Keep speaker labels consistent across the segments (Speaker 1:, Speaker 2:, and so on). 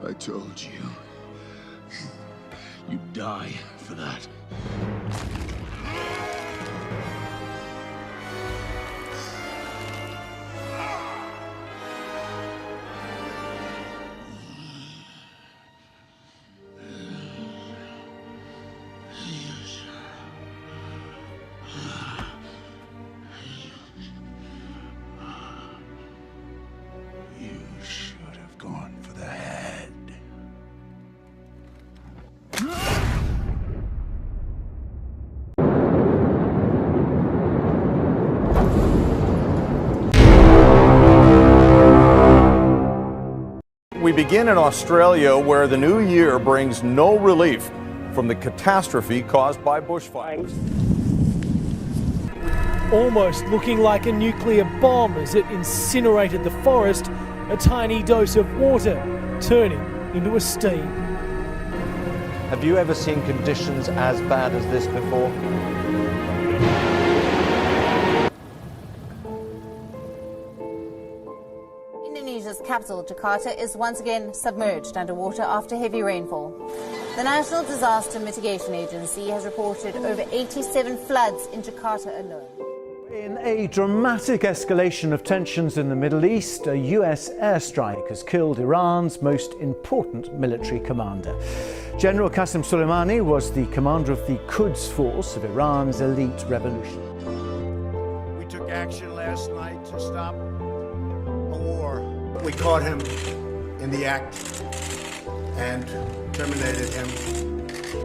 Speaker 1: I told you. You die for that. You should have gone for the head.
Speaker 2: We begin in Australia, where the new year brings no relief from the catastrophe caused by bushfires.
Speaker 3: Almost looking like a nuclear bomb as it incinerated the forest, a tiny dose of water turning into a steam.
Speaker 4: Have you ever seen conditions as bad as this before?
Speaker 5: Indonesia's capital, Jakarta, is once again submerged underwater after heavy rainfall. The National Disaster Mitigation Agency has reported over 87 floods in Jakarta alone.
Speaker 6: In a dramatic escalation of tensions in the Middle East, a US airstrike has killed Iran's most important military commander. General Qasem Soleimani was the commander of the Quds force of Iran's elite revolution.
Speaker 7: We took action last night to stop a war. We caught him in the act and terminated him.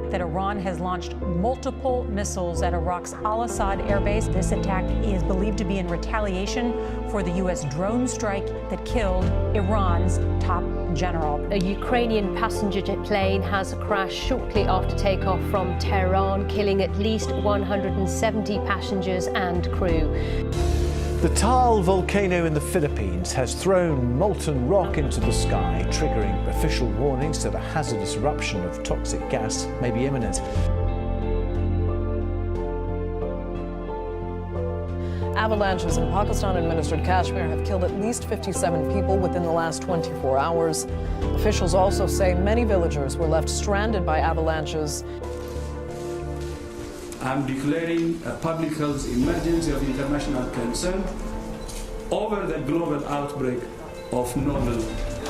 Speaker 8: That Iran has launched multiple missiles at Iraq's Al-Assad airbase. This attack is believed to be in retaliation for the U.S. drone strike that killed Iran's top general.
Speaker 9: A Ukrainian passenger jet plane has crashed shortly after takeoff from Tehran, killing at least 170 passengers and crew.
Speaker 6: The Taal volcano in the Philippines has thrown molten rock into the sky, triggering official warnings that a hazardous eruption of toxic gas may be imminent.
Speaker 10: Avalanches in Pakistan-administered Kashmir have killed at least 57 people within the last 24 hours. Officials also say many villagers were left stranded by avalanches.
Speaker 11: I'm declaring a public health emergency of international concern over the global outbreak of novel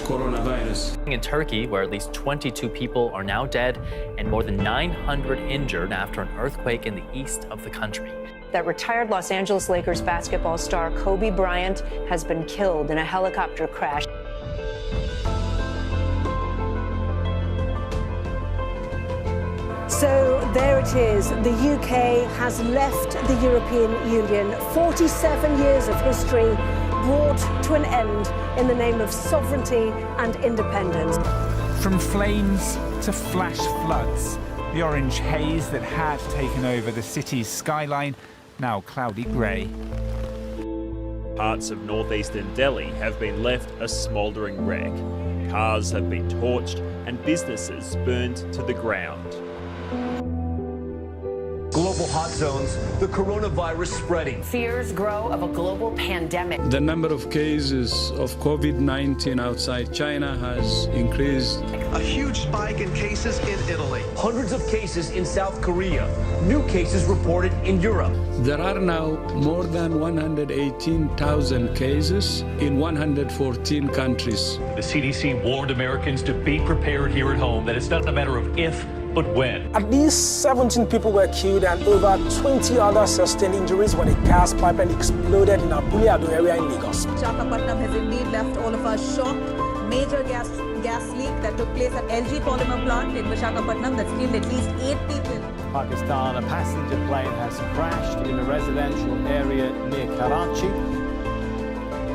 Speaker 11: coronavirus.
Speaker 12: In Turkey, where at least 22 people are now dead and more than 900 injured after an earthquake in the east of the country.
Speaker 8: That retired Los Angeles Lakers basketball star Kobe Bryant has been killed in a helicopter crash.
Speaker 10: So there it is. The UK has left the European Union. 47 years of history brought to an end in the name of sovereignty and independence.
Speaker 13: From flames to flash floods, the orange haze that had taken over the city's skyline, now cloudy grey.
Speaker 14: Parts of northeastern Delhi have been left a smouldering wreck. Cars have been torched and businesses burned to the ground.
Speaker 15: Global hot zones, the coronavirus spreading.
Speaker 8: Fears grow of a global pandemic.
Speaker 11: The number of cases of COVID-19 outside China has increased.
Speaker 15: A huge spike in cases in Italy. Hundreds of cases in South Korea. New cases reported in Europe.
Speaker 11: There are now more than 118,000 cases in 114 countries.
Speaker 16: The CDC warned Americans to be prepared here at home, that it's not a matter of if, but when.
Speaker 3: At least 17 people were killed and over 20 others sustained injuries when a gas pipeline exploded in Abule-Ado area in Lagos.
Speaker 5: Visakhapatnam has indeed left all of us shocked. Major gas leak that took place at LG polymer plant in Visakhapatnam that's killed at least 8 people.
Speaker 3: Pakistan, a passenger plane has crashed in a residential area near Karachi.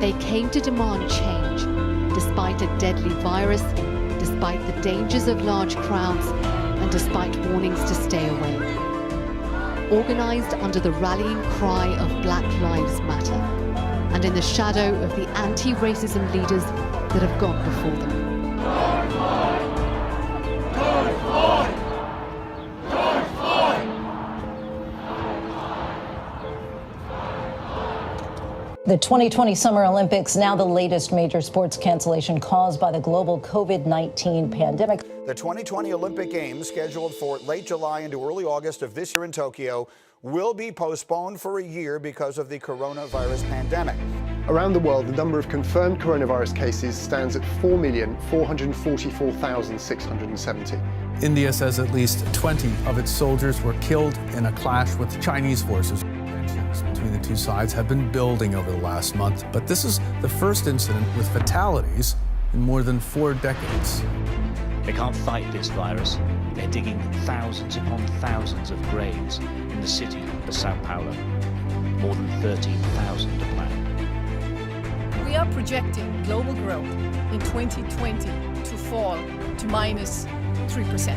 Speaker 9: They came to demand change, despite a deadly virus, despite the dangers of large crowds, and despite warnings to stay away. Organised under the rallying cry of Black Lives Matter, and in the shadow of the anti-racism leaders that have gone before them.
Speaker 17: The 2020 Summer Olympics, now the latest major sports cancellation caused by the global COVID-19 pandemic.
Speaker 18: The 2020 Olympic Games, scheduled for late July into early August of this year in Tokyo, will be postponed for a year because of the coronavirus pandemic.
Speaker 19: Around the world, the number of confirmed coronavirus cases stands at 4,444,670.
Speaker 20: India says at least 20 of its soldiers were killed in a clash with Chinese forces. Tensions between the two sides have been building over the last month, but this is the first incident with fatalities in more than 4 decades.
Speaker 21: They can't fight this virus. They're digging thousands upon thousands of graves in the city of Sao Paulo. More than 13,000 to plan.
Speaker 22: We are projecting global growth in 2020 to fall to minus 3%.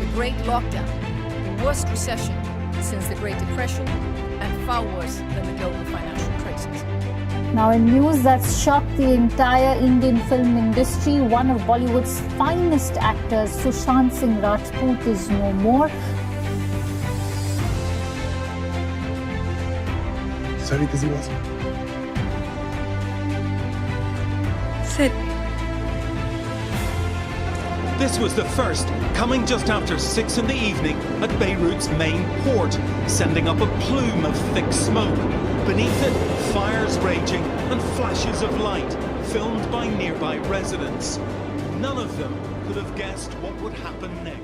Speaker 22: The Great Lockdown, the worst recession since the Great Depression, and far worse than the global financial crisis.
Speaker 23: Now, in news that's shocked the entire Indian film industry, one of Bollywood's finest actors, Sushant Singh Rajput, is no more.
Speaker 24: Sorry, busy was.
Speaker 23: Sit.
Speaker 25: This was the first, coming just after 6 in the evening at Beirut's main port, sending up a plume of thick smoke. Beneath it, fires raging and flashes of light, filmed by nearby residents. None of them could have guessed what would happen next.